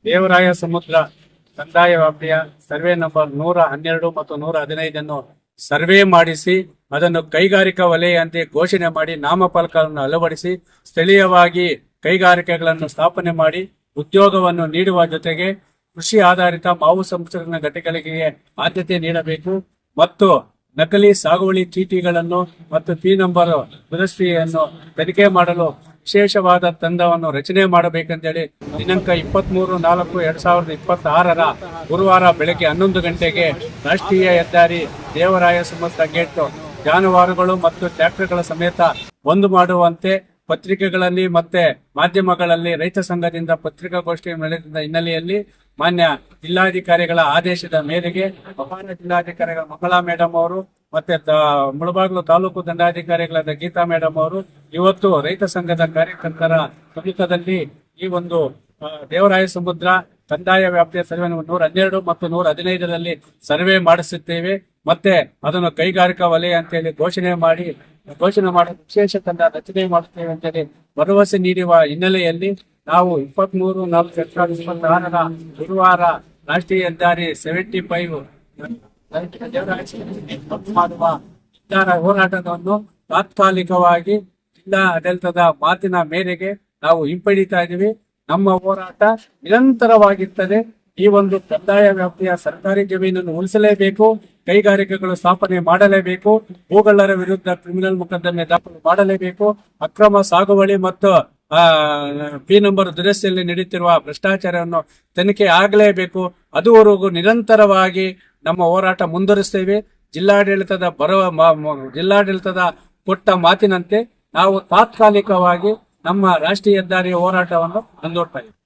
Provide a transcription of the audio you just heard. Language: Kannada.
ದೇವರಾಯ ಸಮುದ್ರ ಕಂದಾಯ ವ್ಯಾಪ್ತಿಯ ಸರ್ವೆ ನಂಬರ್ 112 ಮತ್ತು 115 ಸರ್ವೆ ಮಾಡಿಸಿ ಅದನ್ನು ಕೈಗಾರಿಕಾ ವಲಯಂತೆ ಘೋಷಣೆ ಮಾಡಿ ನಾಮಫಲಕಗಳನ್ನು ಅಳವಡಿಸಿ ಸ್ಥಳೀಯವಾಗಿ ಕೈಗಾರಿಕೆಗಳನ್ನು ಸ್ಥಾಪನೆ ಮಾಡಿ ಉದ್ಯೋಗವನ್ನು ನೀಡುವ ಜೊತೆಗೆ ಕೃಷಿ ಆಧಾರಿತ ಮಾವು ಸಂಸ್ಕರಣಾ ಘಟಕಗಳಿಗೆ ಆದ್ಯತೆ ನೀಡಬೇಕು ಮತ್ತು ನಕಲಿ ಸಾಗುವಳಿ ಚೀಟಿಗಳನ್ನು ಮತ್ತು ಪಿ ನಂಬರ್ ದುರಸ್ತಿಯನ್ನು ತನಿಖೆ ಮಾಡಲು ವಿಶೇಷವಾದ ತಂಡವನ್ನು ರಚನೆ ಮಾಡಬೇಕೆಂದೇಳಿ ದಿನಾಂಕ 23/4/2026 ಗುರುವಾರ ಬೆಳಗ್ಗೆ 11 ಗಂಟೆಗೆ ರಾಷ್ಟ್ರೀಯ ಹೆದ್ದಾರಿ ದೇವರಾಯ ಸಮುದ್ರ ಗೇಟ್ ಜಾನುವಾರುಗಳು ಮತ್ತು ಟ್ರ್ಯಾಕ್ಟರ್ಗಳ ಸಮೇತ ಬಂದ್ ಮಾಡುವಂತೆ ಪತ್ರಿಕೆಗಳಲ್ಲಿ ಮತ್ತೆ ಮಾಧ್ಯಮಗಳಲ್ಲಿ ರೈತ ಸಂಘದಿಂದ ಪತ್ರಿಕಾಗೋಷ್ಠಿ ನಡೆದ ಹಿನ್ನೆಲೆಯಲ್ಲಿ ಮಾನ್ಯ ಜಿಲ್ಲಾಧಿಕಾರಿಗಳ ಆದೇಶದ ಮೇರೆಗೆ ಅಪರ ಜಿಲ್ಲಾಧಿಕಾರಿಗಳ ಮಂಗಳಾ ಮೇಡಮ್ ಅವರು ಮತ್ತೆ ಮುಳಬಾಗಿಲು ತಾಲೂಕು ದಂಡಾಧಿಕಾರಿಗಳಾದ ಗೀತಾ ಮೇಡಮ್ ಅವರು ಇವತ್ತು ರೈತ ಸಂಘದ ಕಾರ್ಯಕರ್ತರ ಸಮ್ಮುಖದಲ್ಲಿ ಈ ಒಂದು ದೇವರಾಯ ಸಮುದ್ರ ಕಂದಾಯ ವ್ಯಾಪ್ತಿಯ ಸರ್ವೆ 112 ಮತ್ತು 115ರಲ್ಲಿ ಸರ್ವೆ ಮಾಡಿಸುತ್ತೇವೆ. ಮತ್ತೆ ಅದನ್ನು ಕೈಗಾರಿಕಾ ವಲಯ ಅಂತೇಳಿ ಘೋಷಣೆ ಮಾಡಲು ವಿಶೇಷ ತಂಡ ರಚನೆ ಮಾಡುತ್ತೇವೆ ಅಂತೇಳಿ ಭರವಸೆ ನೀಡುವ ಹಿನ್ನೆಲೆಯಲ್ಲಿ ನಾವು 23/4/2026 ಗುರುವಾರ ರಾಷ್ಟ್ರೀಯ ಹೆದ್ದಾರಿ 75 ಮಾಡುವ ನಿರ್ಧಾರ ಹೋರಾಟವನ್ನು ತಾತ್ಕಾಲಿಕವಾಗಿ ಜಿಲ್ಲಾ ಆಡಳಿತದ ಮಾತಿನ ಮೇರೆಗೆ ನಾವು ಹಿಂಪಡಿತಾ ಇದ್ದೀವಿ. ನಮ್ಮ ಹೋರಾಟ ನಿರಂತರವಾಗಿರ್ತದೆ. ಈ ಒಂದು ಕಂದಾಯ ವ್ಯಾಪ್ತಿಯ ಸರ್ಕಾರಿ ಜಮೀನನ್ನು ಉಳಿಸಲೇಬೇಕು, ಕೈಗಾರಿಕೆಗಳು ಸ್ಥಾಪನೆ ಮಾಡಲೇಬೇಕು, ಭೂಗಳ್ಳರ ವಿರುದ್ಧ ಕ್ರಿಮಿನಲ್ ಮೊಕದ್ದಮೆ ದಾಖಲು ಮಾಡಲೇಬೇಕು, ಅಕ್ರಮ ಸಾಗುವಳಿ ಮತ್ತು ಪಿ ನಂಬರ್ ದುರಸ್ತಿಯಲ್ಲಿ ನಡೆಯುತ್ತಿರುವ ಭ್ರಷ್ಟಾಚಾರವನ್ನು ತನಿಖೆ ಆಗಲೇಬೇಕು. ಅದುವರೆಗೂ ನಿರಂತರವಾಗಿ ನಮ್ಮ ಹೋರಾಟ ಮುಂದುವರಿಸ್ತೇವೆ. ಜಿಲ್ಲಾಡಳಿತದ ಕೊಟ್ಟ ಮಾತಿನಂತೆ ನಾವು ತಾತ್ಕಾಲಿಕವಾಗಿ ನಮ್ಮ ರಾಷ್ಟ್ರೀಯ ಹೆದ್ದಾರಿಯ ಹೋರಾಟವನ್ನು ಮುಂದೂಡ್ತಾ ಇದ್ದೀವಿ.